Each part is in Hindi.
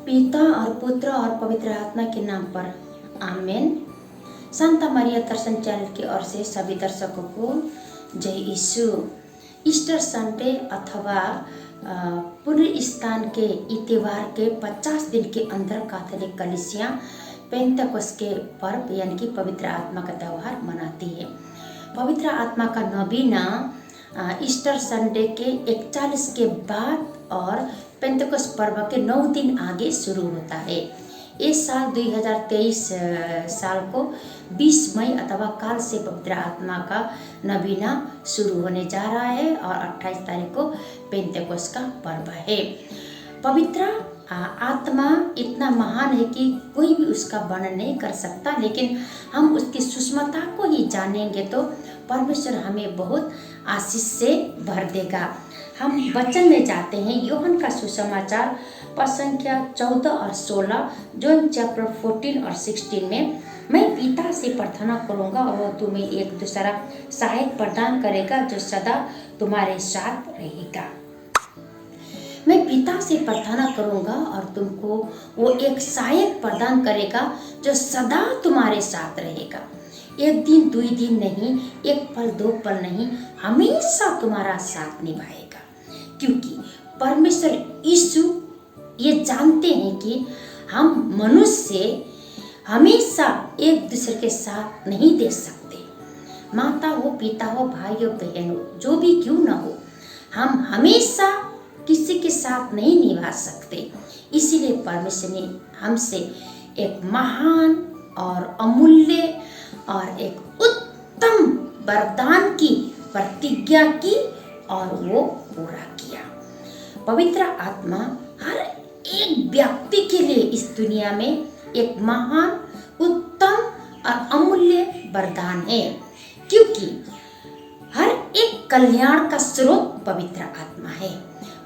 पिता और पुत्र और पवित्र आत्मा के नाम पर आमेन। संता मरिया दर्शन चैनल की ओर से सभी दर्शकों को जय यीशु। ईस्टर संडे अथवा पुनरुत्थान के इतवार के 50 दिन के अंदर कैथोलिक कलीसिया पेंतकोस्त के पर्व यानी कि पवित्र आत्मा का त्यौहार मनाती है। पवित्र आत्मा का नबीना ईस्टर संडे के 41 के बाद और पेंतकोस्त पर्व के 9 दिन आगे शुरू होता है। इस साल 2023 साल को 20 मई अथवा काल से पवित्र आत्मा का नबीना शुरू होने जा रहा है और 28 तारीख को पेंतकोस्त का पर्व है। पवित्र आत्मा इतना महान है कि कोई भी उसका वर्णन नहीं कर सकता, लेकिन हम उसकी सूक्ष्मता को ही जानेंगे तो परमेश्वर हमें बहुत आशीष से भर देगा। हम वचन में जाते हैं। यूहन्ना का सुसमाचार पद संख्या 14 और 16, जॉन चैप्टर 14 और 16 में, मैं पिता से प्रार्थना करूंगा और वह तुम्हें एक दूसरा सहायक प्रदान करेगा जो सदा तुम्हारे साथ रहेगा। मैं पिता से प्रार्थना करूंगा और तुमको वो एक सहायक प्रदान करेगा जो सदा तुम्हारे साथ रहेगा। एक दिन 2 दिन नहीं, एक पल 2 पल नहीं, हमेशा तुम्हारा साथ निभाएगा। क्योंकि परमेश्वर यीशु ये जानते हैं कि हम मनुष्य हमेशा एक दूसरे के साथ नहीं दे सकते। माता हो, पिता हो, भाई हो, बहन हो, जो भी क्यों ना हो, हम हमेशा किसी के साथ नहीं निभा सकते। इसीलिए परमेश्वर ने हमसे एक महान और अमूल्य और एक उत्तम वरदान की प्रतिज्ञा की और वो पूरा किया। पवित्र आत्मा हर एक व्यक्ति के लिए इस दुनिया में एक महान, उत्तम और अमूल्य वरदान है, क्योंकि हर एक कल्याण का स्रोत पवित्र आत्मा है।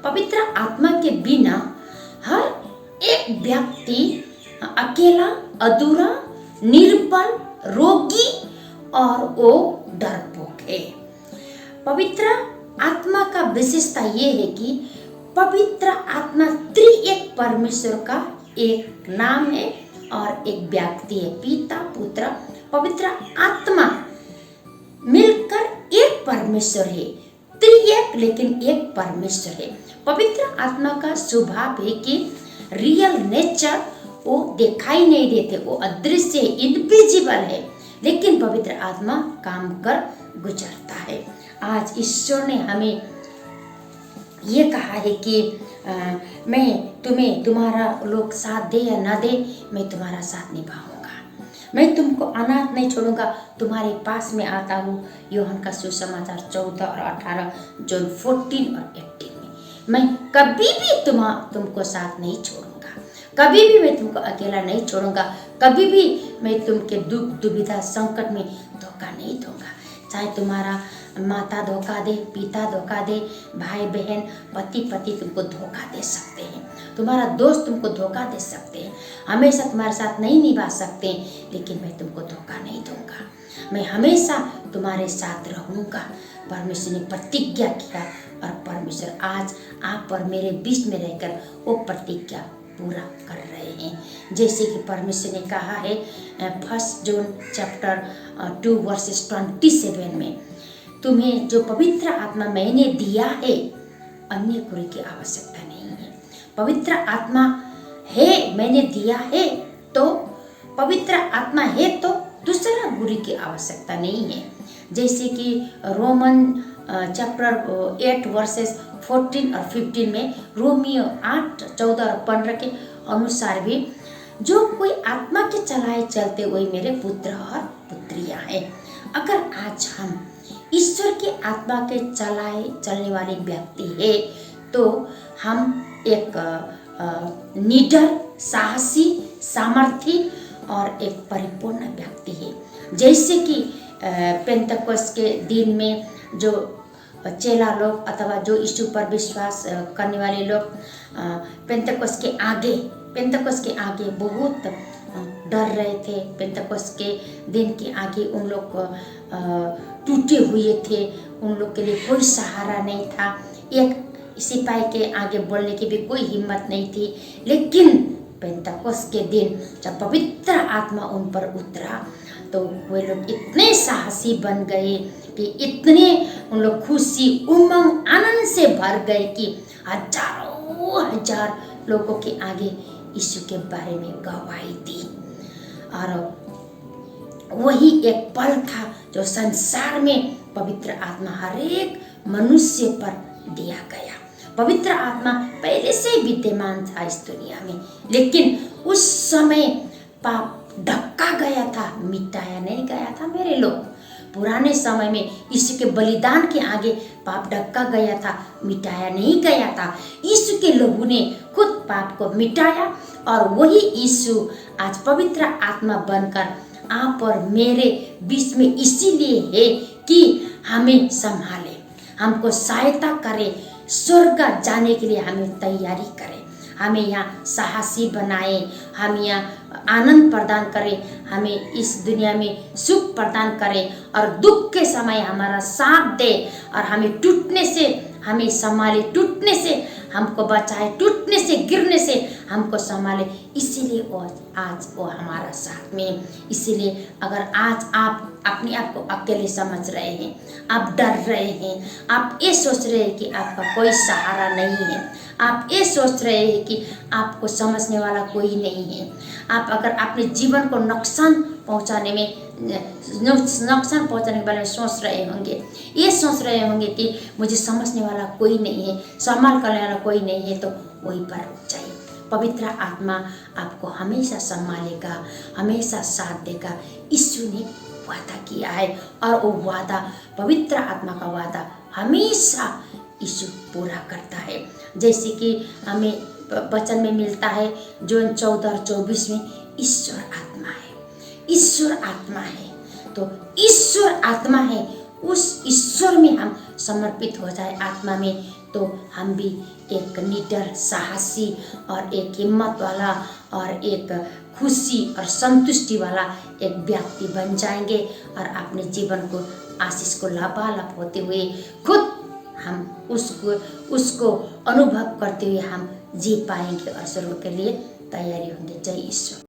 पवित्र आत्मा के बिना हर एक व्यक्ति अकेला, अधूरा, निर्बल, रोगी और वो डरपोक है। पवित्र आत्मा का विशेषता ये है कि पवित्र आत्मा त्रिएक परमेश्वर का एक नाम है और एक व्यक्ति है। पिता, पुत्र, पवित्र आत्मा मिलकर एक परमेश्वर है। त्रिएक लेकिन एक परमेश्वर है। पवित्र आत्मा का स्वभाव है कि रियल नेचर वो दिखाई नहीं देते, वो अदृश्य, इनविजिबल है, लेकिन पवित्र आत्मा काम कर गुजरता है। आज ईश्वर ने हमें ये कहा है कि मैं तुम्हें, तुम्हारा लोग साथ दे या ना दे, मैं तुम्हारा साथ निभाऊंगा। मैं तुमको अनाथ नहीं छोड़ूंगा, तुम्हारे पास में आता हूँ। यूहन्ना का सुसमाचार 14 और 18, जॉन 14 और 18 में, मैं कभी भी तुमको साथ नहीं छोड़ूंगा, कभी भी मैं तुमको अकेला नहीं छोड़ूंगा, कभी भी मैं तुमके दुख, दुविधा, संकट में धोखा नहीं दूंगा। चाहे तुम्हारा माता धोखा दे, पिता धोखा दे, भाई बहन, पति पति तुमको धोखा दे सकते हैं, तुम्हारा दोस्त तुमको धोखा दे सकते हैं, हमेशा तुम्हारे साथ नहीं निभा सकते, लेकिन मैं तुमको धोखा नहीं दूंगा। मैं हमेशा तुम्हारे साथ रहूंगा। परमेश्वर ने प्रतिज्ञा किया और परमेश्वर आज आप और मेरे बीच में रहकर वो प्रतिज्ञा पूरा कर रहे हैं। जैसे कि परमेश्वर ने कहा है 1 जॉन चैप्टर 2 वर्सेस 27 में, तुम्हें जो पवित्र आत्मा मैंने दिया है, अन्य गुरु की आवश्यकता नहीं है। पवित्र आत्मा है, मैंने दिया है, तो पवित्र आत्मा है तो दूसरा गुरु की आवश्यकता नहीं है। जैसे कि रोमन चैप्टर 8 वर्सेस 14 और 15 में, रोमियो 8, 14 और 15 के अनुसार भी, जो कोई आत्मा के चलाए चलते वही मेरे पुत्र और पुत्रियां हैं। अगर आज हम ईश्वर के आत्मा के चलाए चलने वाले व्यक्ति है तो हम एक निडर, साहसी, सामर्थी और एक परिपूर्ण व्यक्ति है। जैसे कि पेंतकोस्त के दिन में जो चेला लोग अथवा जो यीशु पर विश्वास करने वाले लोग पेंतकोस्त के आगे बहुत डर रहे थे। पेंतकोस्त के दिन के आगे उन लोग टूटे हुए थे, उन लोग के लिए कोई सहारा नहीं था। एक सिपाही के आगे बोलने की भी कोई हिम्मत नहीं थी, लेकिन पेंतकोस्त के दिन जब पवित्र आत्मा उन पर उतरा तो वे लोग इतने साहसी बन गए कि इतने उन लोग खुशी उमंग आनंद से भर गए कि हजारों हजार लोगों के आगे यीशु के बारे में गवाही दी। और वही एक पल था जो संसार में पवित्र आत्मा हर एक मनुष्य पर दिया गया। पवित्र आत्मा पहले से विद्यमान था इस दुनिया में, लेकिन उस समय पाप ढका गया था, मिटाया नहीं गया था। मेरे लोग, पुराने समय में यीशु के बलिदान के आगे पाप ढका गया था, मिटाया नहीं गया था। यीशु के लहू ने खुद पाप को मिटाया और वही यीशु आज पवित्र आत्मा बनकर आप और मेरे बीच में इसीलिए है कि हमें संभाले, हमको सहायता करे, स्वर्ग जाने के लिए हमें तैयारी करे, हमें यहाँ साहसी बनाए, हम यहाँ आनंद प्रदान करे, हमें इस दुनिया में सुख प्रदान करे और दुख के समय हमारा साथ दे और हमें टूटने से हमें संभाले, टूटने से हमको बचाए, टूटने से गिरने से हमको संभाले। इसीलिए आज वो हमारा साथ में। इसीलिए अगर आज आप अपने आप को अकेले समझ रहे हैं, आप डर रहे हैं, आप ये सोच रहे हैं कि आपका कोई सहारा नहीं है, आप ये सोच रहे हैं कि आपको समझने वाला कोई नहीं है, आप अगर अपने जीवन को नुकसान पहुंचाने के बारे में सोच रहे होंगे, ये सोच रहे होंगे कि मुझे समझने वाला कोई नहीं है, संभाल करने वाला कोई नहीं है, तो वहीं पर रुक जाइए। पवित्र आत्मा आपको हमेशा संभालेगा, हमेशा साथ देगा। यीशु ने वादा किया है और वो वादा, पवित्र आत्मा का वादा हमेशा यीशु पूरा करता है। जैसे कि हमें वचन में मिलता है जोन 14:24 में, ईश्वर आत्मा है, ईश्वर आत्मा है। तो ईश्वर आत्मा है, उस ईश्वर में हम समर्पित हो जाए आत्मा में, तो हम भी एक निडर, साहसी और एक हिम्मत वाला और एक खुशी और संतुष्टि वाला एक व्यक्ति बन जाएंगे और अपने जीवन को आशीष को लबालब होते हुए खुद हम उसको अनुभव करते हुए हम जी पाएंगे और स्वर्ग के लिए तैयारी होंगे। जय ईश्वर।